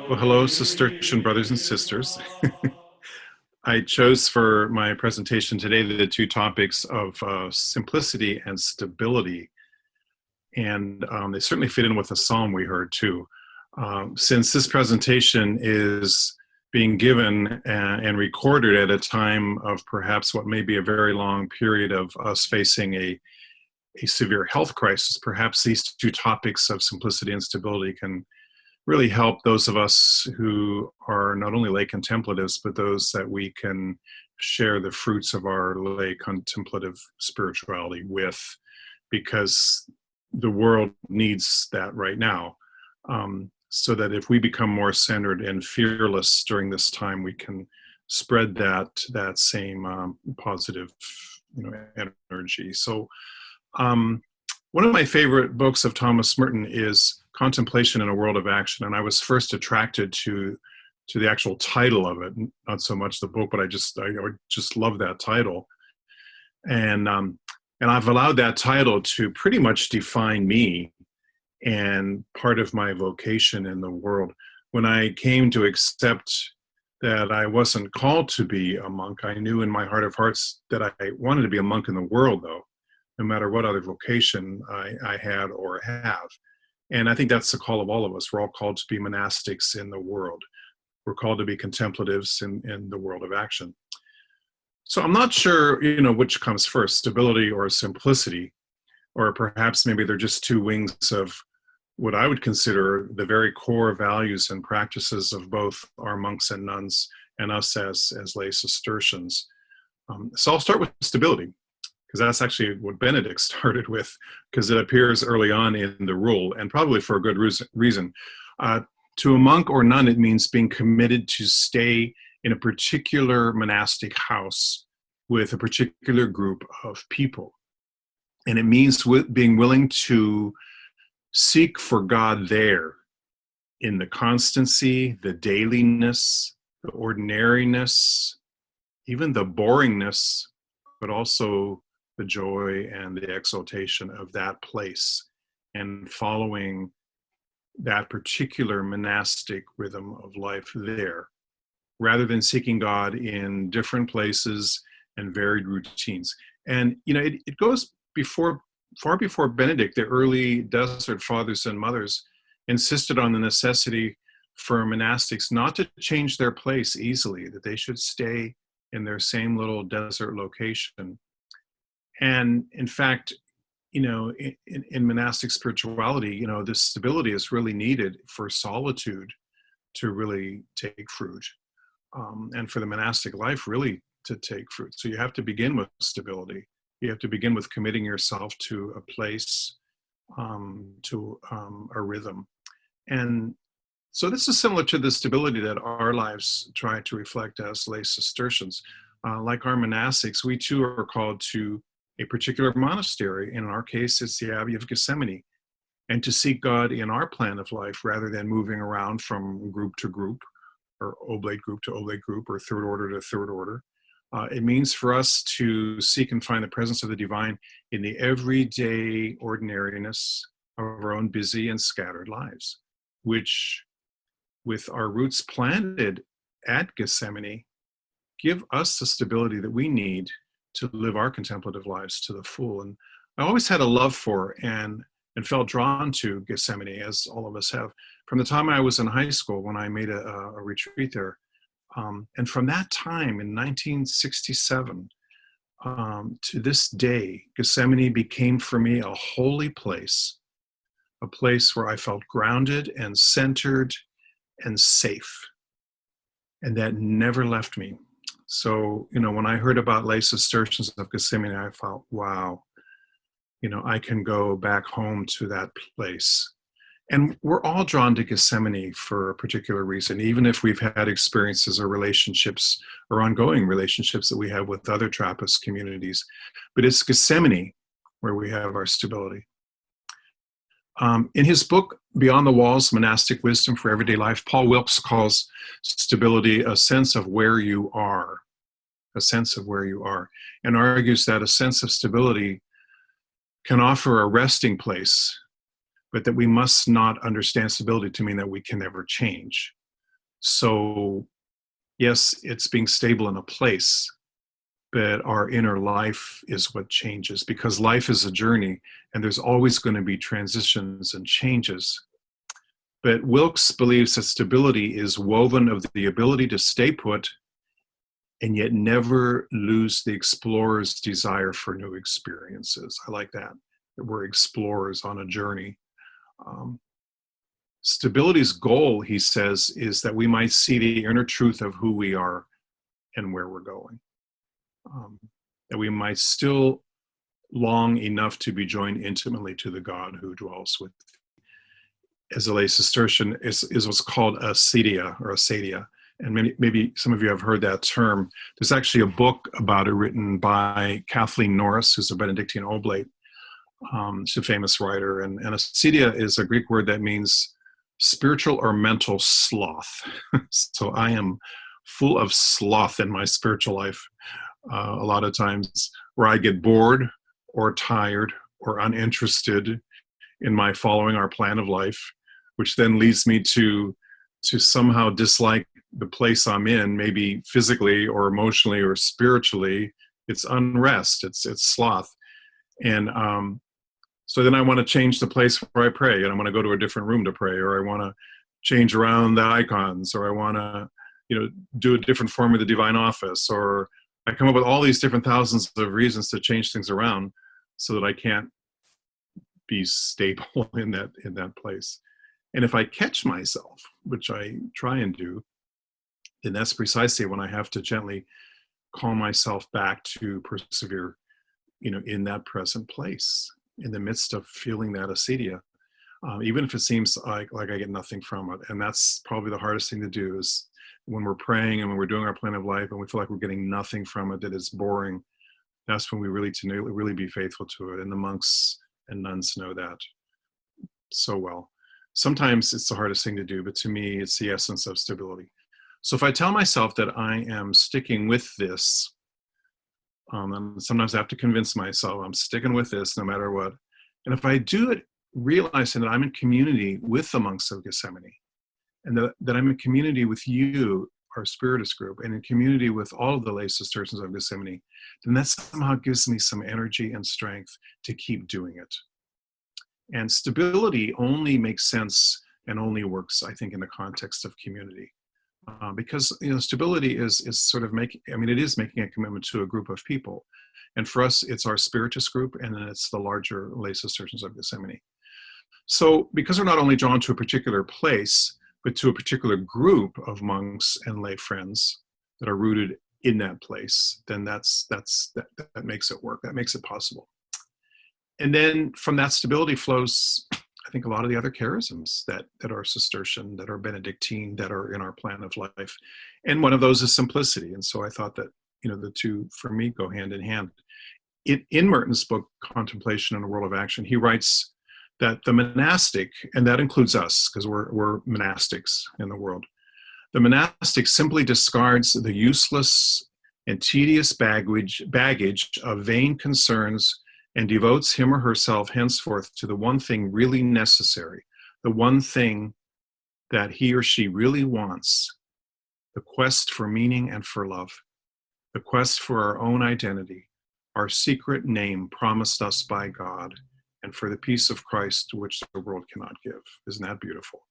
Well, hello, sisters and brothers and sisters. I chose for my presentation today the two topics of simplicity and stability. And they certainly fit in with the psalm we heard too. Since this presentation is being given and recorded at a time of perhaps what may be a very long period of us facing a severe health crisis, perhaps these two topics of simplicity and stability can really help those of us who are not only lay contemplatives, but those that we can share the fruits of our lay contemplative spirituality with, because the world needs that right now. So that if we become more centered and fearless during this time, we can spread that same positive, energy. So one of my favorite books of Thomas Merton is Contemplation in a World of Action, and I was first attracted to the actual title of it, not so much the book, but I just love that title, and I've allowed that title to pretty much define me and part of my vocation in the world. When I came to accept that I wasn't called to be a monk, I knew in my heart of hearts that I wanted to be a monk in the world, though, no matter what other vocation I had or have. And I think that's the call of all of us. We're all called to be monastics in the world. We're called to be contemplatives in the world of action. So I'm not sure, which comes first, stability or simplicity, or perhaps maybe they're just two wings of what I would consider the very core values and practices of both our monks and nuns and us as lay Cistercians. So I'll start with stability, because that's actually what Benedict started with, because it appears early on in the rule, and probably for a good reason. To a monk or nun, it means being committed to stay in a particular monastic house with a particular group of people. And it means being willing to seek for God there in the constancy, the dailiness, the ordinariness, even the boringness, but also the joy and the exaltation of that place, and following that particular monastic rhythm of life there, rather than seeking God in different places and varied routines. And it goes far before Benedict. The early desert fathers and mothers insisted on the necessity for monastics not to change their place easily, that they should stay in their same little desert location. And in fact, in monastic spirituality, this stability is really needed for solitude to really take fruit, and for the monastic life really to take fruit. So you have to begin with stability. You have to begin with committing yourself to a place, to a rhythm. And so this is similar to the stability that our lives try to reflect as lay Cistercians. Like our monastics, we too are called to a particular monastery. In our case, it's the Abbey of Gethsemane, and to seek God in our plan of life rather than moving around from group to group, or oblate group to oblate group, or third order to third order. It means for us to seek and find the presence of the divine in the everyday ordinariness of our own busy and scattered lives, which, with our roots planted at Gethsemane, give us the stability that we need to live our contemplative lives to the full. And I always had a love for and felt drawn to Gethsemane, as all of us have, from the time I was in high school when I made a retreat there. And from that time in 1967 to this day, Gethsemane became for me a holy place, a place where I felt grounded and centered and safe. And that never left me. So, when I heard about lay Cistercians of Gethsemane, I thought, wow, I can go back home to that place. And we're all drawn to Gethsemane for a particular reason, even if we've had experiences or relationships or ongoing relationships that we have with other Trappist communities. But it's Gethsemane where we have our stability. In his book, Beyond the Walls, Monastic Wisdom for Everyday Life, Paul Wilkes calls stability a sense of where you are, and argues that a sense of stability can offer a resting place, but that we must not understand stability to mean that we can never change. So yes, it's being stable in a place, but our inner life is what changes, because life is a journey and there's always going to be transitions and changes. But Wilkes believes that stability is woven of the ability to stay put and yet never lose the explorer's desire for new experiences. I like that we're explorers on a journey. Um, Stability's goal, he says, is that we might see the inner truth of who we are and where we're going. That we might still long enough to be joined intimately to the God who dwells with. As a lay Cistercian, is what's called a acedia or acedia. And maybe some of you have heard that term. There's actually a book about it written by Kathleen Norris, who's a Benedictine Oblate. She's a famous writer. And acedia is a Greek word that means spiritual or mental sloth. So I am full of sloth in my spiritual life. A lot of times where I get bored or tired or uninterested in my following our plan of life, which then leads me to somehow dislike the place I'm in, maybe physically or emotionally or spiritually. It's unrest, it's sloth. And so then I want to change the place where I pray, and I want to go to a different room to pray, or I want to change around the icons, or I want to, do a different form of the divine office, or I come up with all these different thousands of reasons to change things around so that I can't be stable in that place. And if I catch myself, which I try and do, then that's precisely when I have to gently call myself back to persevere, in that present place, in the midst of feeling that acedia, even if it seems like I get nothing from it. And that's probably the hardest thing to do, is when we're praying and when we're doing our plan of life and we feel like we're getting nothing from it, that it's boring. That's when we really be faithful to it. And the monks and nuns know that so well. Sometimes it's the hardest thing to do, but to me, it's the essence of stability. So if I tell myself that I am sticking with this, and sometimes I have to convince myself I'm sticking with this no matter what. And if I do it, realizing that I'm in community with the monks of Gethsemane, and that I'm in community with you, our Spiritus group, and in community with all of the lay Cistercians of Gethsemane, then that somehow gives me some energy and strength to keep doing it. And stability only makes sense and only works, I think, in the context of community. Because stability is sort of making a commitment to a group of people. And for us, it's our Spiritus group, and then it's the larger lay Cistercians of Gethsemane. So because we're not only drawn to a particular place, but to a particular group of monks and lay friends that are rooted in that place, then that makes it work. That makes it possible. And then from that stability flows, I think, a lot of the other charisms that are Cistercian, that are Benedictine, that are in our plan of life. And one of those is simplicity. And so I thought that, the two for me go hand in hand. In Merton's book, Contemplation and a World of Action, he writes that the monastic, and that includes us, because we're monastics in the world, the monastic simply discards the useless and tedious baggage of vain concerns and devotes him or herself henceforth to the one thing really necessary, the one thing that he or she really wants, the quest for meaning and for love, the quest for our own identity, our secret name promised us by God, and for the peace of Christ, which the world cannot give. Isn't that beautiful?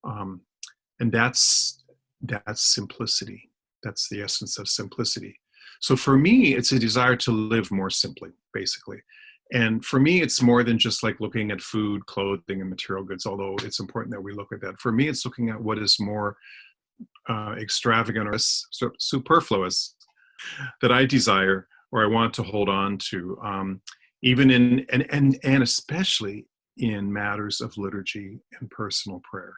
And that's simplicity. That's the essence of simplicity. So for me, it's a desire to live more simply, basically. And for me, it's more than just like looking at food, clothing, and material goods, although it's important that we look at that. For me, it's looking at what is more extravagant or superfluous that I desire or I want to hold on to, even in, and especially in matters of liturgy and personal prayer.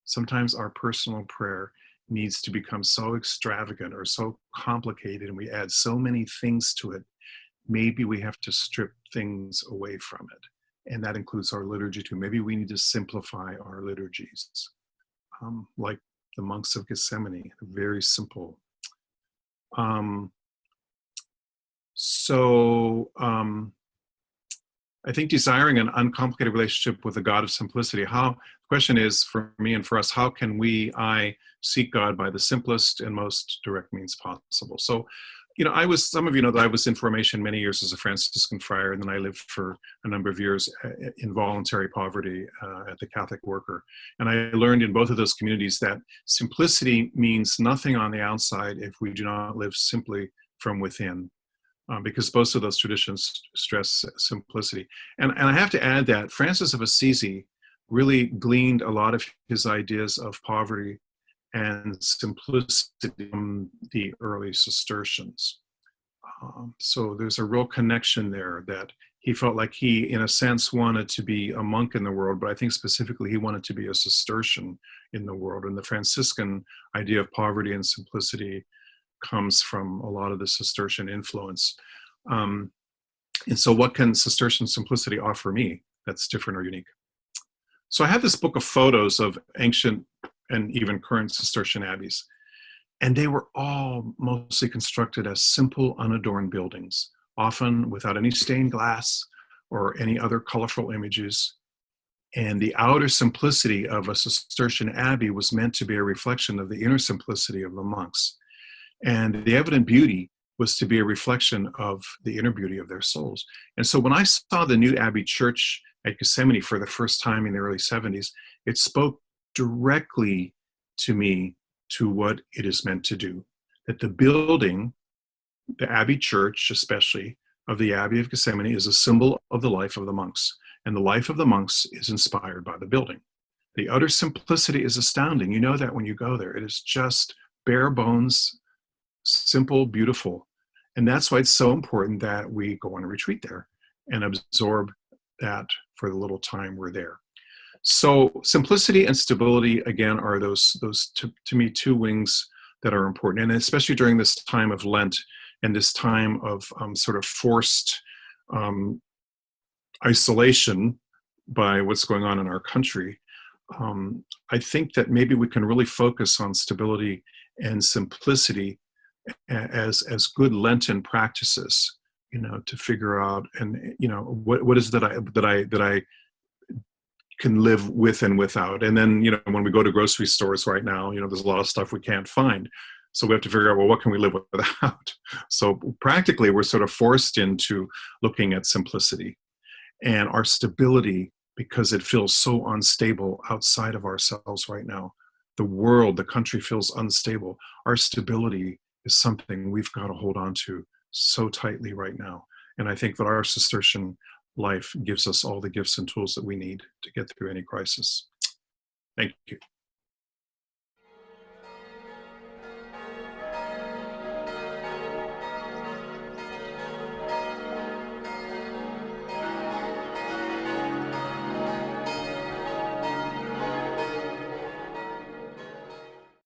Sometimes our personal prayer needs to become so extravagant or so complicated, and we add so many things to it. Maybe we have to strip things away from it. And that includes our liturgy too. Maybe we need to simplify our liturgies. Like the monks of Gethsemane, very simple. I think desiring an uncomplicated relationship with the God of simplicity, how question is for me and for us, how can I seek God by the simplest and most direct means possible? So, some of you know that I was in formation many years as a Franciscan friar, and then I lived for a number of years in voluntary poverty at the Catholic Worker. And I learned in both of those communities that simplicity means nothing on the outside if we do not live simply from within. Because both of those traditions stress simplicity. And I have to add that Francis of Assisi really gleaned a lot of his ideas of poverty and simplicity from the early Cistercians. So there's a real connection there, that he felt like he, in a sense, wanted to be a monk in the world, but I think specifically he wanted to be a Cistercian in the world. And the Franciscan idea of poverty and simplicity comes from a lot of the Cistercian influence. And so what can Cistercian simplicity offer me that's different or unique? So I have this book of photos of ancient and even current Cistercian abbeys, and they were all mostly constructed as simple, unadorned buildings, often without any stained glass or any other colorful images. And the outer simplicity of a Cistercian abbey was meant to be a reflection of the inner simplicity of the monks. And the evident beauty was to be a reflection of the inner beauty of their souls. And so when I saw the new Abbey Church at Gethsemane for the first time in the early 70s, it spoke directly to me to what it is meant to do. That the building, the Abbey Church especially, of the Abbey of Gethsemane is a symbol of the life of the monks. And the life of the monks is inspired by the building. The utter simplicity is astounding. You know that when you go there. It is just bare bones, simple, beautiful. And that's why it's so important that we go on a retreat there and absorb that for the little time we're there. So simplicity and stability, again, are those to me, two wings that are important. And especially during this time of Lent and this time of sort of forced isolation by what's going on in our country, I think that maybe we can really focus on stability and simplicity as good Lenten practices, to figure out, and what is that I can live with and without. And then when we go to grocery stores right now, there's a lot of stuff we can't find, so we have to figure out, well, what can we live without? So practically, we're sort of forced into looking at simplicity and our stability, because it feels so unstable outside of ourselves right now. The world, the country feels unstable. Our stability is something we've got to hold on to so tightly right now. And I think that our Cistercian life gives us all the gifts and tools that we need to get through any crisis. Thank you.